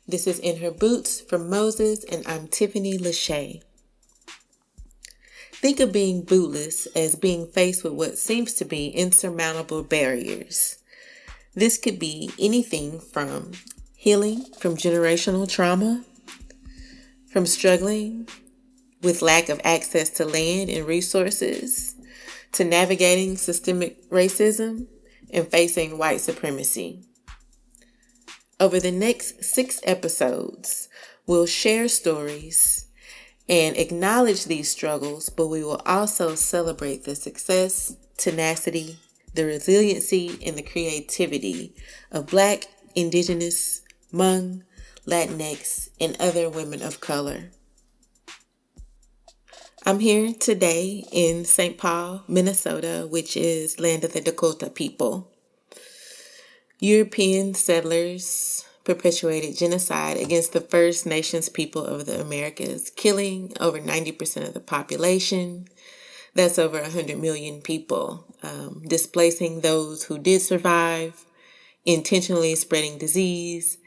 This is In Her Boots from Moses, and I'm Tiffany LaShae. Think of being bootless as being faced with what seems to be insurmountable barriers. This could be anything from healing from generational trauma, from struggling with lack of access to land and resources, to navigating systemic racism and facing white supremacy. Over the next 6 episodes, we'll share stories and acknowledge these struggles, but we will also celebrate the success, tenacity, the resiliency, and the creativity of Black, Indigenous, Hmong, Latinx, and other women of color. I'm here today in St. Paul, Minnesota, which is land of the Dakota people. European settlers perpetuated genocide against the First Nations people of the Americas, killing over 90% of the population. That's over 100 million people, displacing those who did survive, intentionally spreading disease,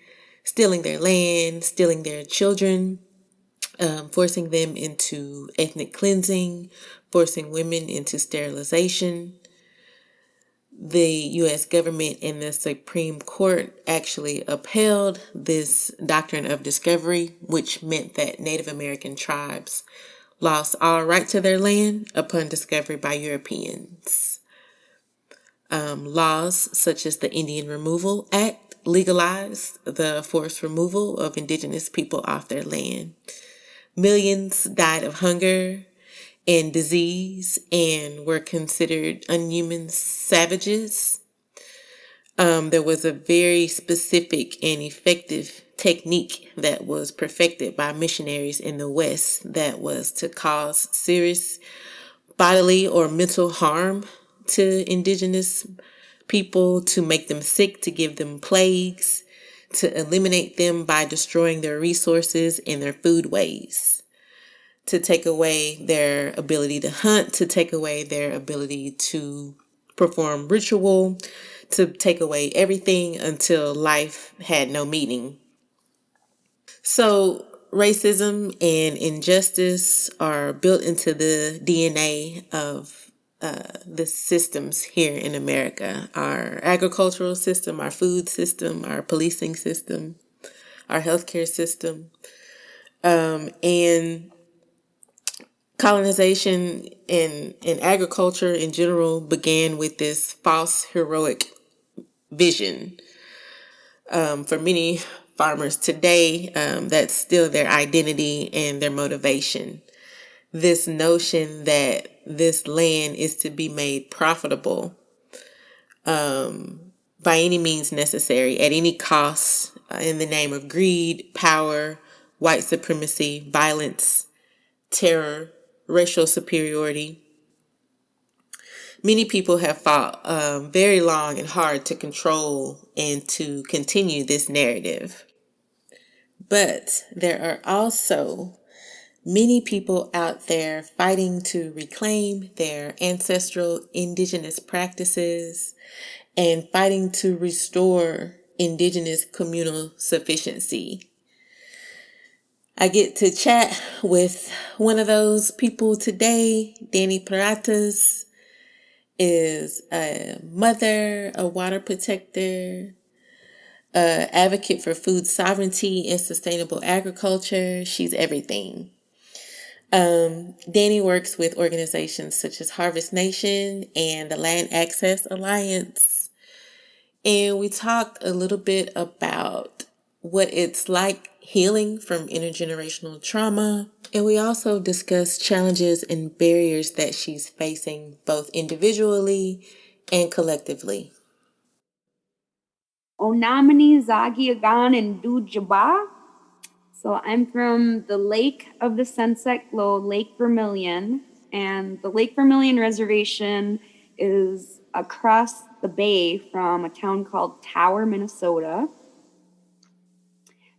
stealing their land, stealing their children, forcing them into ethnic cleansing, forcing women into sterilization. The U.S. government and the Supreme Court actually upheld this doctrine of discovery, which meant that Native American tribes lost all right to their land upon discovery by Europeans. Laws such as the Indian Removal Act legalized the forced removal of indigenous people off their land. Millions died of hunger and disease and were considered unhuman savages. There was a very specific and effective technique that was perfected by missionaries in the West that was to cause serious bodily or mental harm to indigenous people, to make them sick, to give them plagues, to eliminate them by destroying their resources and their foodways, to take away their ability to hunt, to take away their ability to perform ritual, to take away everything until life had no meaning. So racism and injustice are built into the DNA of the systems here in America. Our agricultural system, our food system, our policing system, our healthcare system, and colonization and agriculture in general began with this false heroic vision. For many farmers today, that's still their identity and their motivation. This notion that this land is to be made profitable by any means necessary, at any cost, in the name of greed, power, white supremacy, violence, terror, racial superiority. Many people have fought very long and hard to control and to continue this narrative. But there are also many people out there fighting to reclaim their ancestral indigenous practices and fighting to restore indigenous communal sufficiency. I get to chat with one of those people today. Dani Pieratos is a mother, a water protector, an advocate for food sovereignty and sustainable agriculture. She's everything. Dani works with organizations such as Harvest Nation and the Land Access Alliance. And we talk a little bit about what it's like healing from intergenerational trauma. And we also discuss challenges and barriers that she's facing both individually and collectively. Onamani, Zagiagan, and Dujaba. So I'm from the Lake of the Sunset Glow, Lake Vermilion. And the Lake Vermilion Reservation is across the bay from a town called Tower, Minnesota.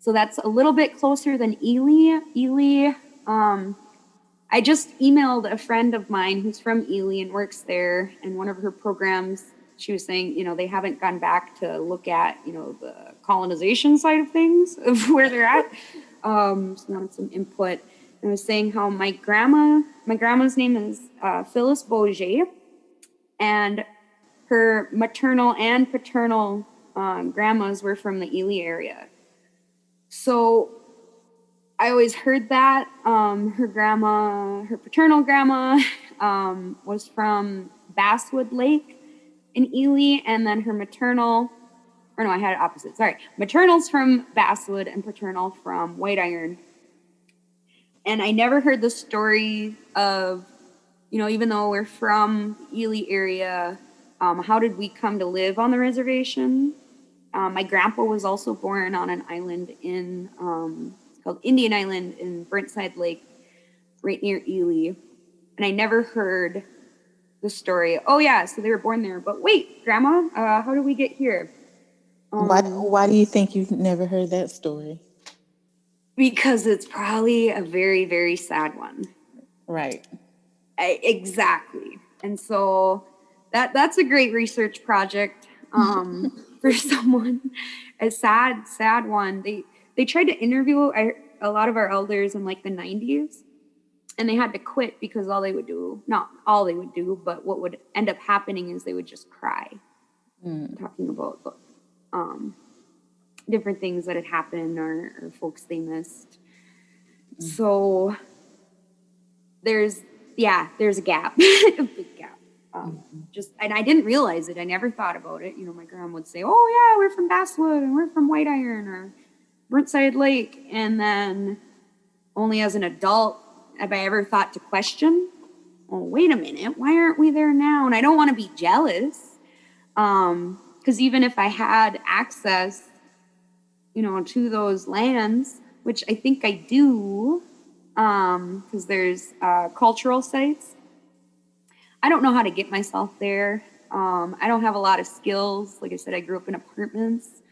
So that's a little bit closer than Ely. I just emailed a friend of mine who's from Ely and works there, and one of her programs she was saying, they haven't gone back to look at, the colonization side of things of where they're at. So wanted some input. I was saying how my grandma's name is Phyllis Boger, and her maternal and paternal grandmas were from the Ely area. So I always heard that. Her paternal grandma was from Basswood Lake in Ely, and then her maternal, or no, I had it opposite. Sorry. Maternal's from Basswood and paternal from White Iron. And I never heard the story of, even though we're from the Ely area, how did we come to live on the reservation? My grandpa was also born on an island in, it's called Indian Island in Burntside Lake, right near Ely. And I never heard the story. Oh yeah, so they were born there. But wait, Grandma, how did we get here? Why do you think you've never heard that story? Because it's probably a very, very sad one. Right. Exactly. And so that's a great research project for someone. A sad one. They tried to interview a lot of our elders in like the 90s, and they had to quit because not all they would do, but what would end up happening is they would just cry, talking about different things that had happened or folks they missed. So there's a gap, a big gap. And I didn't realize it. I never thought about it. My grandma would say, "Oh yeah, we're from Basswood and we're from White Iron or Burntside Lake," and then only as an adult have I ever thought to question, "Oh, wait a minute, why aren't we there now?" And I don't want to be jealous, because even if I had access, to those lands, which I think I do, because there's cultural sites. I don't know how to get myself there. I don't have a lot of skills. Like I said, I grew up in apartments.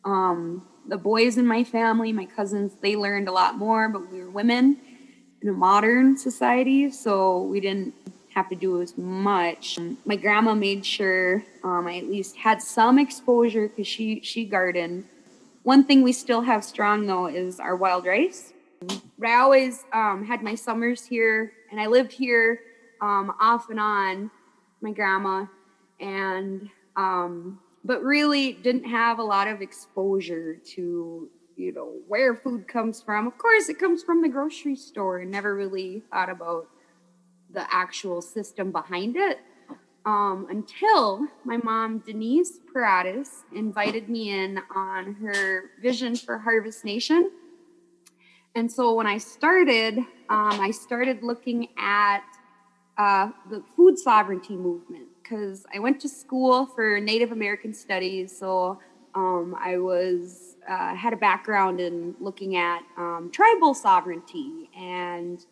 The boys in my family, my cousins, they learned a lot more, but we were women in a modern society, so we didn't have to do as much. My grandma made sure I at least had some exposure because she gardened. One thing we still have strong, though, is our wild rice. But I always had my summers here, and I lived here off and on, my grandma, and but really didn't have a lot of exposure to, where food comes from. Of course, it comes from the grocery store, and never really thought about the actual system behind it. Until my mom, Dani Pieratos, invited me in on her vision for Harvest Nation. And so when I started looking at the food sovereignty movement, because I went to school for Native American studies. So I had a background in looking at tribal sovereignty, and,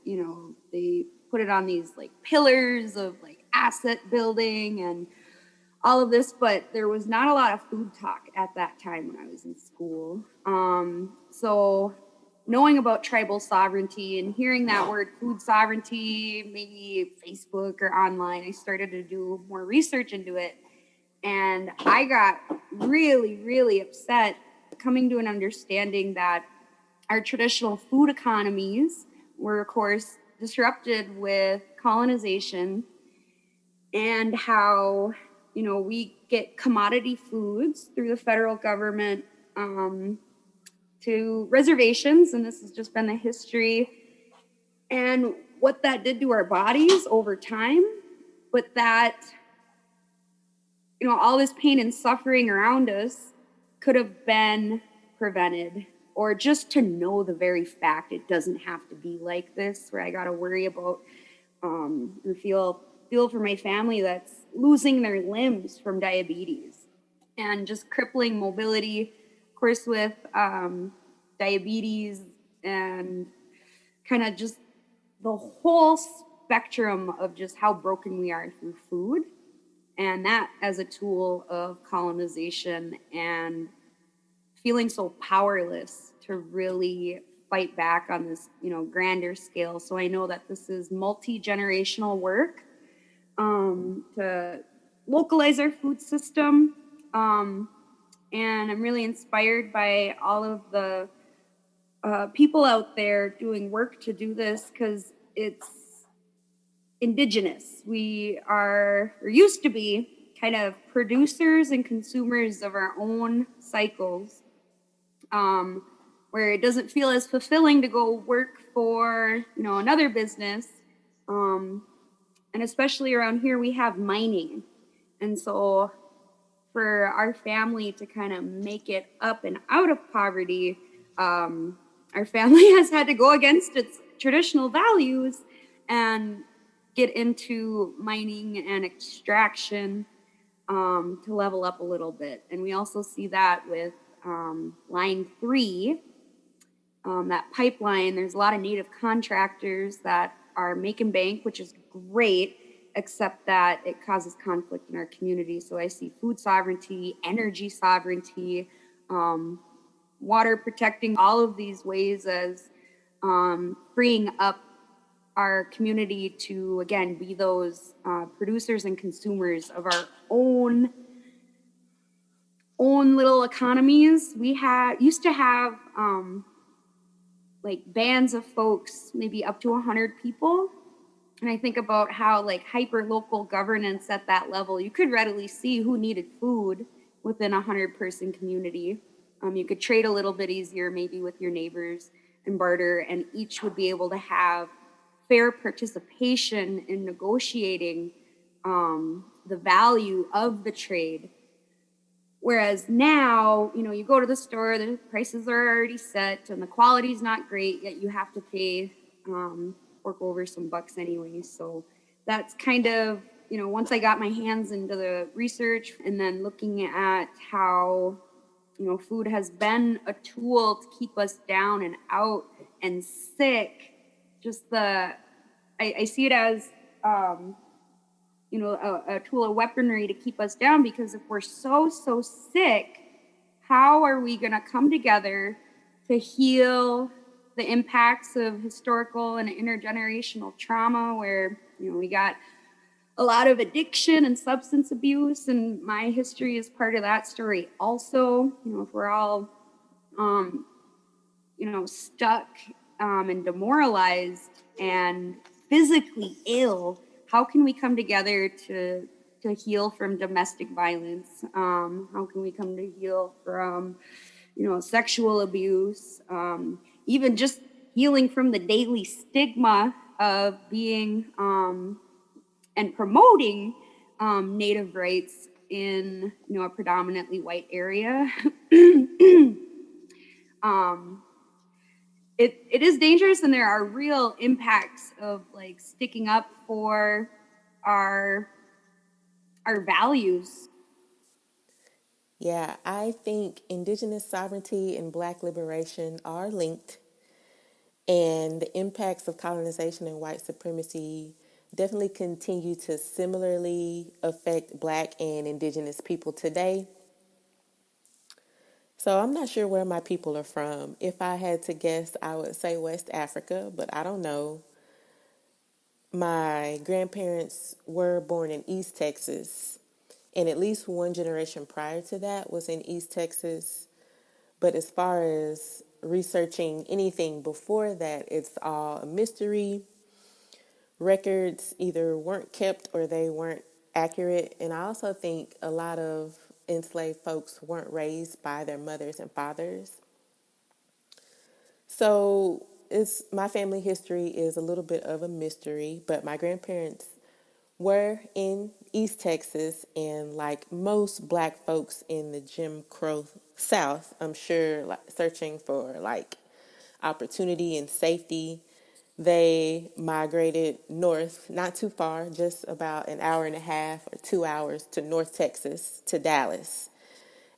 they put it on these like pillars of like asset building and all of this, but there was not a lot of food talk at that time when I was in school. So knowing about tribal sovereignty and hearing that word food sovereignty, maybe Facebook or online, I started to do more research into it. And I got really, really upset coming to an understanding that our traditional food economies were, of course, disrupted with colonization, and how, we get commodity foods through the federal government to reservations, and this has just been the history, and what that did to our bodies over time, but that, all this pain and suffering around us could have been prevented, or just to know the very fact it doesn't have to be like this, where I got to worry about and feel for my family that's losing their limbs from diabetes and just crippling mobility, of course, with diabetes and kind of just the whole spectrum of just how broken we are through food, and that as a tool of colonization, and feeling so powerless to really fight back on this, grander scale. So I know that this is multi-generational work to localize our food system. And I'm really inspired by all of the people out there doing work to do this, because it's Indigenous. We are, or used to be, kind of producers and consumers of our own cycles, where it doesn't feel as fulfilling to go work for, another business. And especially around here, we have mining. And so for our family to kind of make it up and out of poverty, our family has had to go against its traditional values and get into mining and extraction to level up a little bit. And we also see that with Line 3, that pipeline. There's a lot of native contractors that are making bank, which is great, except that it causes conflict in our community. So I see food sovereignty, energy sovereignty, water protecting, all of these ways as freeing up our community to, again, be those producers and consumers of our own little economies. We used to have like bands of folks, maybe up to 100 people. And I think about how like hyper local governance at that level, you could readily see who needed food within a 100-person community. You could trade a little bit easier maybe with your neighbors and barter, and each would be able to have fair participation in negotiating the value of the trade. Whereas now, you go to the store, the prices are already set and the quality's not great, yet you have to pay fork over some bucks anyway. So that's kind of, once I got my hands into the research and then looking at how, food has been a tool to keep us down and out and sick, just I see it as, a tool of weaponry to keep us down, because if we're so sick, how are we going to come together to heal the impacts of historical and intergenerational trauma, where, we got a lot of addiction and substance abuse, and my history is part of that story also. If we're all, stuck and demoralized and physically ill, how can we come together to heal from domestic violence? How can we come to heal from, sexual abuse? Even just healing from the daily stigma of being and promoting Native rights in, a predominantly white area. It is dangerous, and there are real impacts of like sticking up for our values. Yeah, I think Indigenous sovereignty and Black liberation are linked, and the impacts of colonization and white supremacy definitely continue to similarly affect Black and Indigenous people today. So I'm not sure where my people are from. If I had to guess, I would say West Africa, but I don't know. My grandparents were born in East Texas, and at least one generation prior to that was in East Texas. But as far as researching anything before that, it's all a mystery. Records either weren't kept or they weren't accurate. And I also think a lot of enslaved folks weren't raised by their mothers and fathers. So my family history is a little bit of a mystery, but my grandparents were in East Texas, and like most Black folks in the Jim Crow South, I'm sure, like, searching for like opportunity and safety, they migrated north, not too far, just about an hour and a half or 2 hours to North Texas, to Dallas.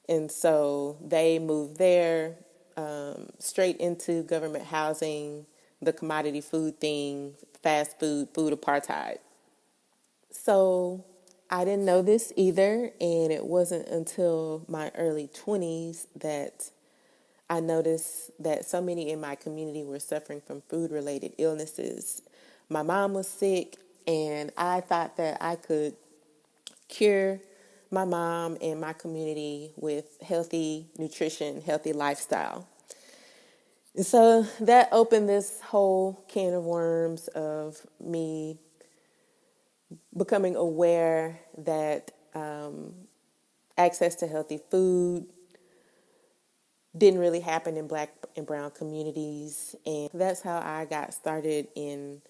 And so they moved there, straight into government housing, the commodity food thing, fast food, food apartheid. So I didn't know this either, and it wasn't until my early 20s that I noticed that so many in my community were suffering from food-related illnesses. My mom was sick, and I thought that I could cure my mom and my community with healthy nutrition, healthy lifestyle. And so that opened this whole can of worms of me becoming aware that access to healthy food didn't really happen in Black and brown communities. And that's how I got started in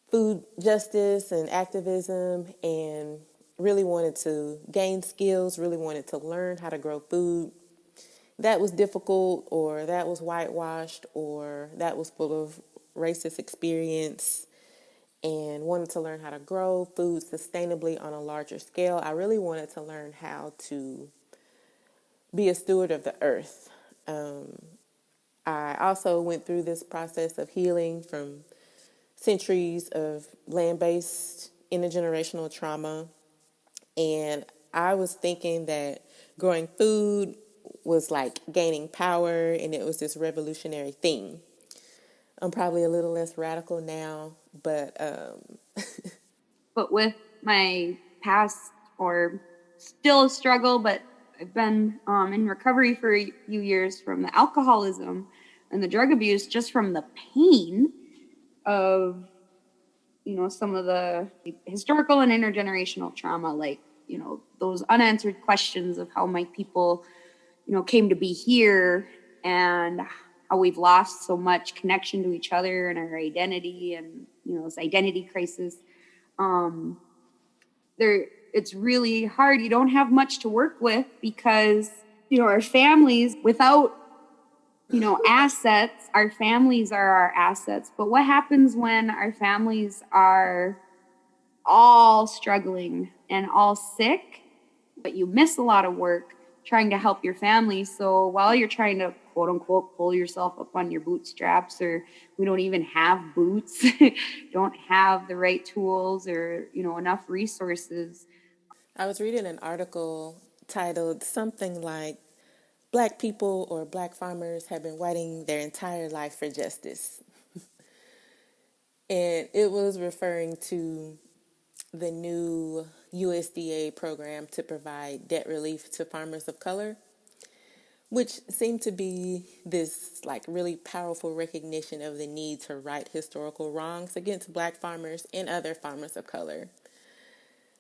food justice and activism, and really wanted to gain skills, really wanted to learn how to grow food that was difficult, or that was whitewashed, or that was full of racist experience, and wanted to learn how to grow food sustainably on a larger scale. I really wanted to learn how to be a steward of the earth. I also went through this process of healing from centuries of land-based intergenerational trauma, and I was thinking that growing food was like gaining power and it was this revolutionary thing. I'm probably a little less radical now, but But with my past, or still a struggle, but I've been in recovery for a few years from the alcoholism and the drug abuse, just from the pain of, some of the historical and intergenerational trauma, like, those unanswered questions of how my people, came to be here, and how we've lost so much connection to each other and our identity, and, this identity crisis. It's really hard. You don't have much to work with because, our families, without, assets, our families are our assets. But what happens when our families are all struggling and all sick, but you miss a lot of work trying to help your family? So while you're trying to, quote unquote, pull yourself up on your bootstraps, or we don't even have boots, don't have the right tools, or, enough resources. I was reading an article titled something like Black people or Black farmers have been waiting their entire life for justice. And it was referring to the new USDA program to provide debt relief to farmers of color, which seemed to be this like really powerful recognition of the need to right historical wrongs against Black farmers and other farmers of color.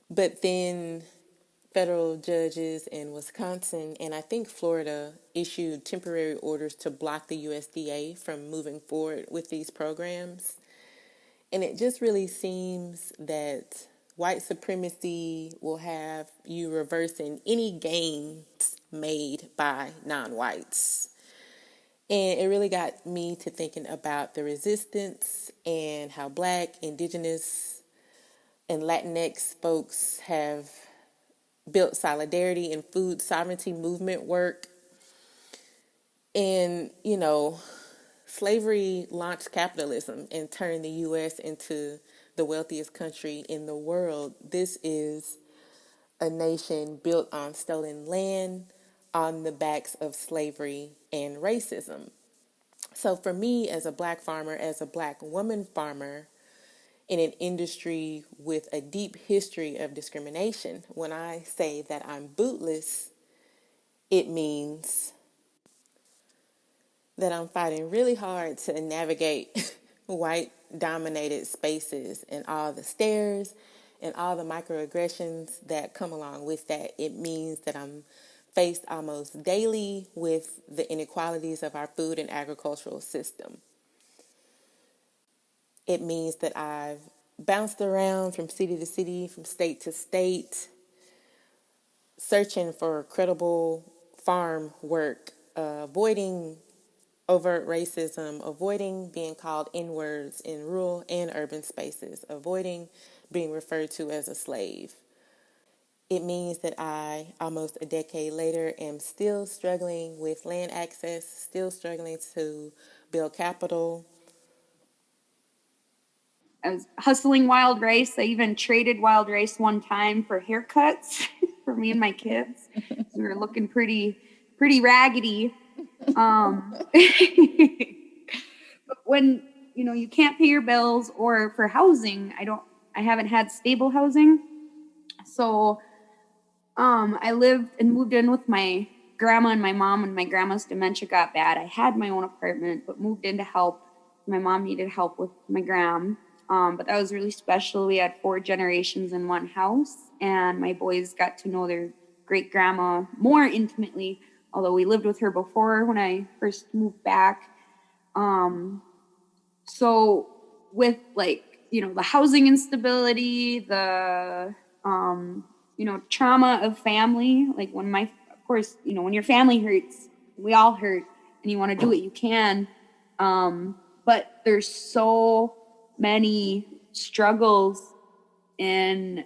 But then federal judges in Wisconsin and I think Florida issued temporary orders to block the USDA from moving forward with these programs. And it just really seems that white supremacy will have you reversing any gains made by non-whites. And it really got me to thinking about the resistance and how Black, Indigenous, and Latinx folks have built solidarity and food sovereignty movement work. And, slavery launched capitalism and turned the U.S. into the wealthiest country in the world. This is a nation built on stolen land, on the backs of slavery and racism. So for me, as a Black farmer, as a Black woman farmer, in an industry with a deep history of discrimination, when I say that I'm bootless, it means that I'm fighting really hard to navigate white-dominated spaces and all the stares and all the microaggressions that come along with that. It means that I'm faced almost daily with the inequalities of our food and agricultural system. It means that I've bounced around from city to city, from state to state, searching for credible farm work, avoiding overt racism, avoiding being called N-words in rural and urban spaces, avoiding being referred to as a slave. It means that I, almost a decade later, am still struggling with land access, still struggling to build capital. I was hustling wild rice. I even traded wild rice one time for haircuts for me and my kids. We were looking pretty raggedy. But when, you can't pay your bills, or for housing, I haven't had stable housing. So I lived and moved in with my grandma and my mom when my grandma's dementia got bad. I had my own apartment, but moved in to help. My mom needed help with my gram. But that was really special. We had 4 generations in one house, and my boys got to know their great grandma more intimately, although we lived with her before when I first moved back. So with the housing instability, the trauma of family, like when when your family hurts, we all hurt, and you want to do what you can. But there's so many struggles in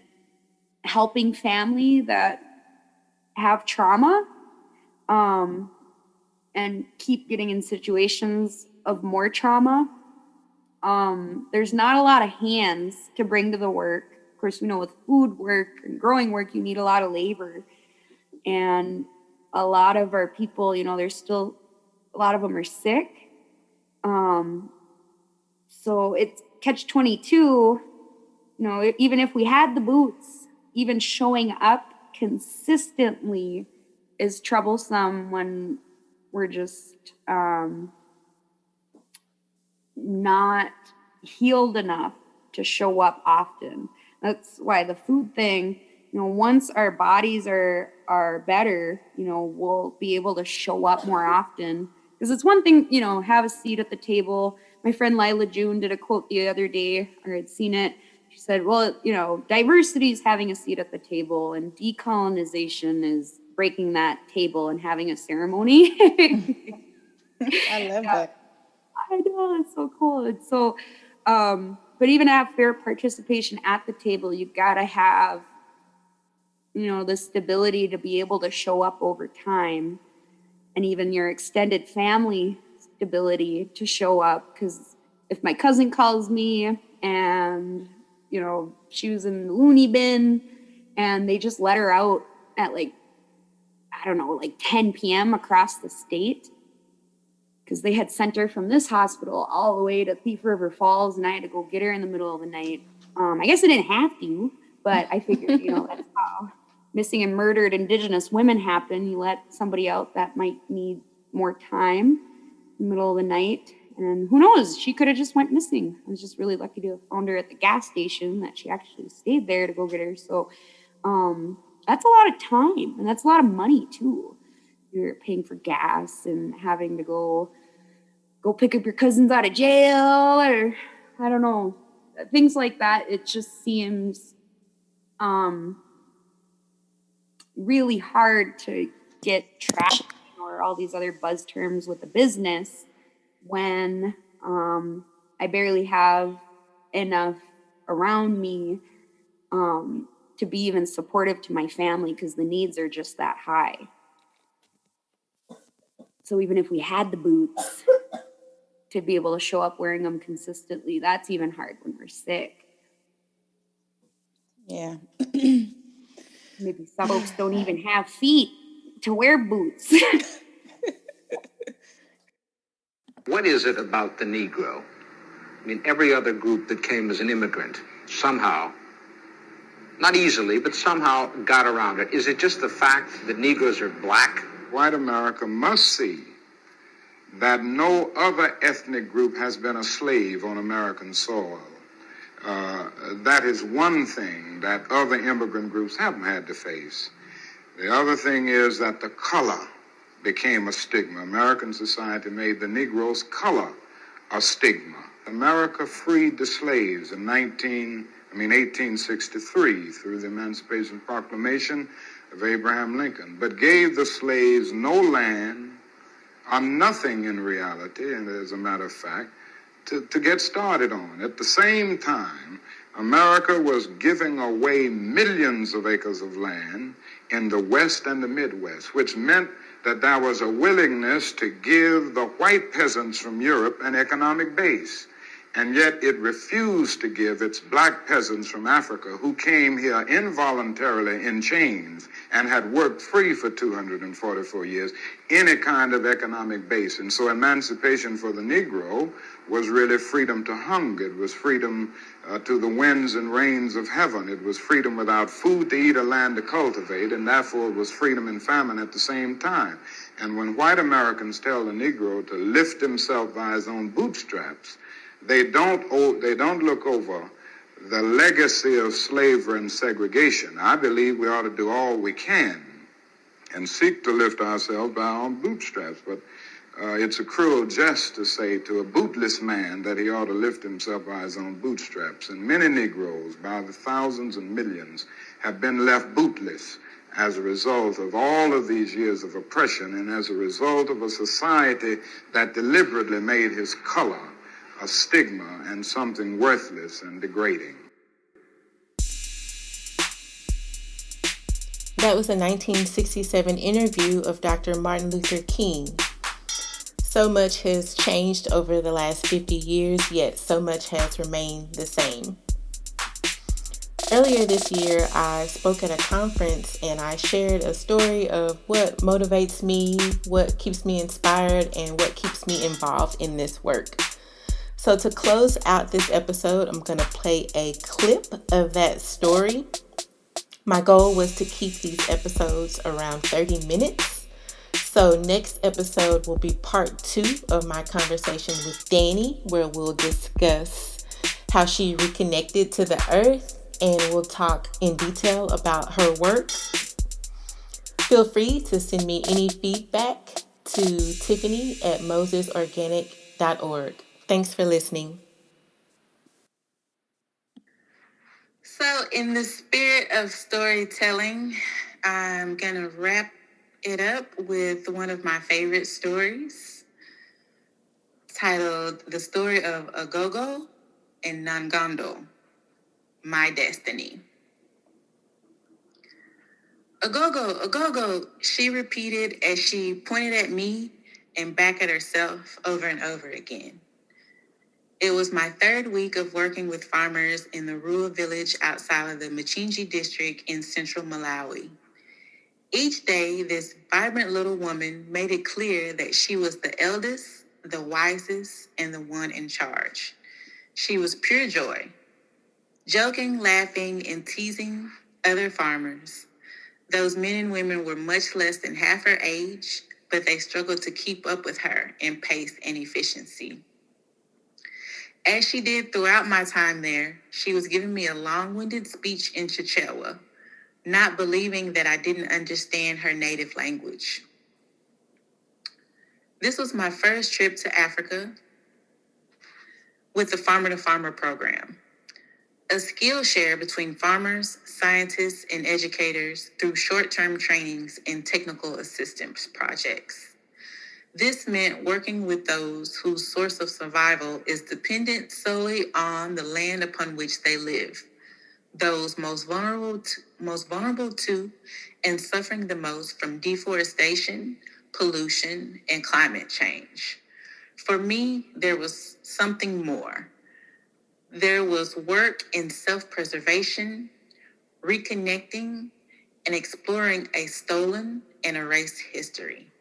helping family that have trauma, and keep getting in situations of more trauma. There's not a lot of hands to bring to the work. Of course, with food work and growing work, you need a lot of labor. And a lot of our people, there's still a lot of them are sick. So it's catch-22, even if we had the boots, even showing up consistently is troublesome when we're just not healed enough to show up often. That's why the food thing, once our bodies are better, we'll be able to show up more often. Because it's one thing, have a seat at the table. My friend Lila June did a quote the other day, or I'd seen it. She said, well, diversity is having a seat at the table, and decolonization is breaking that table and having a ceremony. I love that. I know, it's so cool. It's so, but even to have fair participation at the table, you've got to have, the stability to be able to show up over time, and even your extended family stability to show up. Because if my cousin calls me and, she was in the loony bin and they just let her out at 10 p.m. across the state, because they had sent her from this hospital all the way to Thief River Falls, and I had to go get her in the middle of the night. I guess I didn't have to, but I figured, that's how missing and murdered Indigenous women happen. You let somebody out that might need more time in the middle of the night, and who knows, she could have just went missing. I was just really lucky to have found her at the gas station, that she actually stayed there to go get her. So that's a lot of time, and that's a lot of money too. You're paying for gas and having to go pick up your cousins out of jail, or I don't know, things like that. It just seems really hard to get traction or all these other buzz terms with the business when I barely have enough around me to be even supportive to my family, because the needs are just that high. So even if we had the boots to be able to show up wearing them consistently, that's even hard when we're sick. Yeah. Maybe some folks don't even have feet to wear boots. What is it about the Negro? I mean, every other group that came as an immigrant somehow, not easily, but somehow got around it. Is it just the fact that Negroes are black? White America must see that no other ethnic group has been a slave on American soil. That is one thing that other immigrant groups haven't had to face. The other thing is that the color became a stigma. American society made the Negro's color a stigma. America freed the slaves in 1863 through the Emancipation Proclamation of Abraham Lincoln, but gave the slaves no land or nothing in reality, and as a matter of fact, to get started on. At the same time, America was giving away millions of acres of land in the West and the Midwest, which meant that there was a willingness to give the white peasants from Europe an economic base. and yet it refused to give its black peasants from Africa who came here involuntarily in chains and had worked free for 244 years any kind of economic base. And so emancipation for the Negro was really freedom to hunger. It was freedom to the winds and rains of heaven. It was freedom without food to eat or land to cultivate, and therefore it was freedom and famine at the same time. And when white Americans tell the Negro to lift himself by his own bootstraps, they don't look over the legacy of slavery and segregation. I believe we ought to do all we can and seek to lift ourselves by our own bootstraps. But it's a cruel jest to say to a bootless man that he ought to lift himself by his own bootstraps. And many Negroes, by the thousands and millions, have been left bootless as a result of all of these years of oppression and as a result of a society that deliberately made his color a stigma and something worthless and degrading. That was a 1967 interview of Dr. Martin Luther King. So much has changed over the last 50 years, yet so much has remained the same. Earlier this year, I spoke at a conference and I shared a story of what motivates me, what keeps me inspired, and what keeps me involved in this work. So to close out this episode, I'm going to play a clip of that story. My goal was to keep these episodes around 30 minutes. So next episode will be part 2 of my conversation with Dani, where we'll discuss how she reconnected to the earth, and we'll talk in detail about her work. Feel free to send me any feedback to tiffany@mosesorganic.org. Thanks for listening. So in the spirit of storytelling, I'm going to wrap it up with one of my favorite stories titled The Story of Agogo and Nangondo, My Destiny. Agogo, Agogo, she repeated as she pointed at me and back at herself over and over again. It was my 3rd week of working with farmers in the rural village outside of the Machinji district in central Malawi. Each day, this vibrant little woman made it clear that she was the eldest, the wisest, and the one in charge. She was pure joy, joking, laughing, and teasing other farmers. Those men and women were much less than half her age, but they struggled to keep up with her in pace and efficiency. As she did throughout my time there, she was giving me a long-winded speech in Chichewa, not believing that I didn't understand her native language. This was my first trip to Africa with the Farmer to Farmer program, a skill share between farmers, scientists, and educators through short-term trainings and technical assistance projects. This meant working with those whose source of survival is dependent solely on the land upon which they live, those most vulnerable to and suffering the most from deforestation, pollution, and climate change. For me, there was something more. There was work in self-preservation, reconnecting, and exploring a stolen and erased history.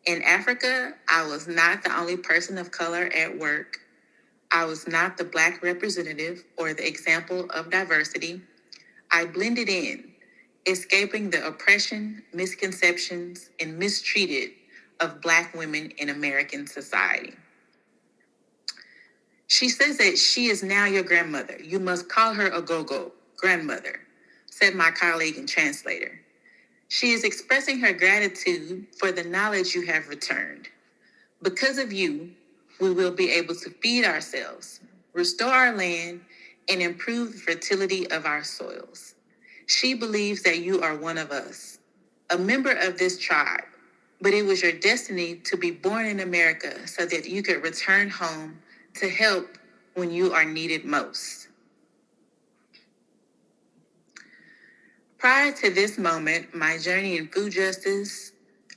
In Africa, I was not the only person of color at work. I was not the Black representative or the example of diversity. I blended in, escaping the oppression, misconceptions, and mistreated of Black women in American society. She says that she is now your grandmother. You must call her Agogo, grandmother, said my colleague and translator. She is expressing her gratitude for the knowledge you have returned. Because of you, we will be able to feed ourselves, restore our land, and improve the fertility of our soils. She believes that you are one of us, a member of this tribe, but it was your destiny to be born in America so that you could return home to help when you are needed most. Prior to this moment, my journey in food justice,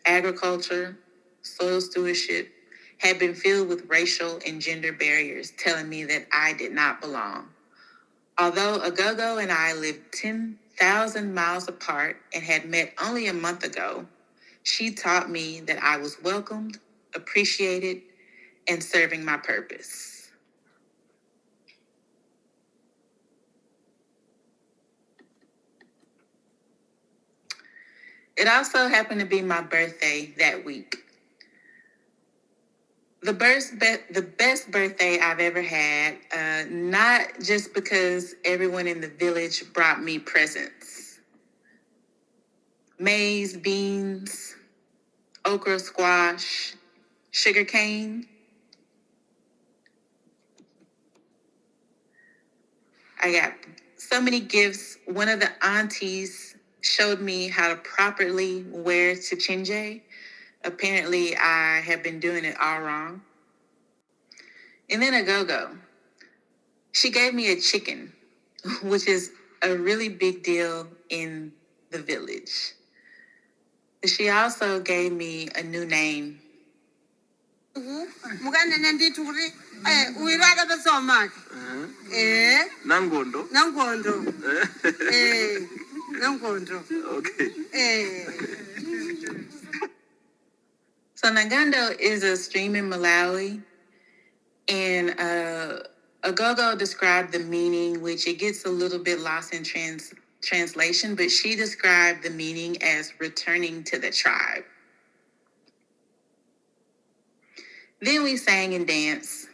agriculture, soil stewardship, had been filled with racial and gender barriers, telling me that I did not belong. Although Agogo and I lived 10,000 miles apart and had met only a month ago, she taught me that I was welcomed, appreciated, and serving my purpose. It also happened to be my birthday that week. The best birthday I've ever had, not just because everyone in the village brought me presents. Maize, beans, okra, squash, sugar cane. I got so many gifts. One of the aunties showed me how to properly wear tichinje. Apparently, I have been doing it all wrong. And then Agogo. She gave me a chicken, which is a really big deal in the village. She also gave me a new name. Okay. So Nagando is a stream in Malawi, and Agogo described the meaning, which it gets a little bit lost in translation, but she described the meaning as returning to the tribe. Then we sang and danced.